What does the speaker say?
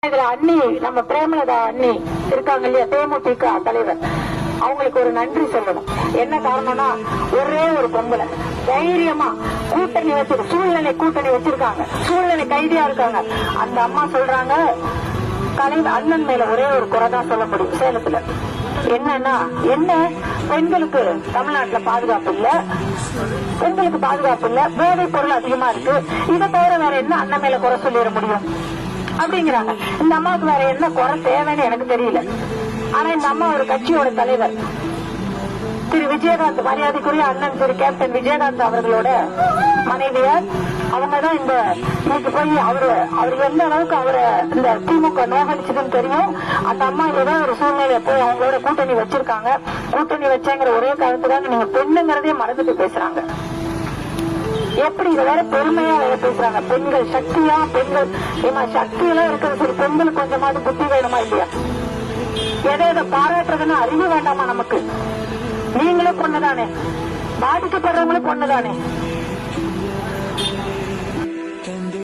இதுல அண்ணி நம்ம பிரேமலதா அண்ணி இருக்காங்க இல்லையா, தேமுதிக தலைவர், அவங்களுக்கு ஒரு நன்றி சொல்லணும். என்ன காரணம்னா, ஒரே ஒரு பொம்பளை தைரியமா கூட்டணி வச்சு சூழ்நிலை கூட்டணி வச்சிருக்காங்க, சூழ்நிலை கைதியா இருக்காங்க. அந்த அம்மா சொல்றாங்க, கலைஞர் அண்ணன் மேல ஒரே ஒரு குறை தான் சொல்ல முடியும் சேலத்துல. என்னன்னா, என்ன பெண்களுக்கு தமிழ்நாட்டுல பாதுகாப்பு இல்ல, பெண்களுக்கு பாதுகாப்பு இல்ல, போதைப் பொருள் அதிகமா இருக்கு, இதை தவிர வேற என்ன அண்ணன் மேல குறை சொல்லிட முடியும் அப்படிங்கிறாங்க. இந்த அம்மாவுக்கு வேற என்ன குறை தேவைன்னு எனக்கு தெரியல. ஆனா இந்த அம்மா ஒரு கட்சியோட தலைவர், திரு விஜயகாந்த், மரியாதைக்குரிய அண்ணன் திரு கேப்டன் விஜயகாந்த் அவர்களோட மனைவியார். அவங்கதான் இன்னைக்கு போய் அவரு எந்த அளவுக்கு அவரை இந்த திமுக நோகடிச்சதுன்னு தெரியும். அந்த அம்மா ஏதோ ஒரு சூழ்நிலை போய் அவங்களோட கூட்டணி வச்சிருக்காங்க. கூட்டணி வச்சாங்கிற ஒரே காரணத்துக்காக நீங்க பெண்ணுங்கிறதே மறந்துட்டு பேசுறாங்க. எப்படி இதை வேற பெருமையா வேற பேசுறாங்க. பெண்கள் சக்தியா, பெண்கள் சக்தி எல்லாம் இருக்கிறது சரி, பெண்களுக்கு கொஞ்சமாவது புத்தி வேணுமா இல்லையா? எதை பாராட்டுறதுன்னு அறிவு வேண்டாமா நமக்கு? நீங்களும் பொண்ணுதானே, பாதிக்கப்படுறவங்களும் பொண்ணுதானே.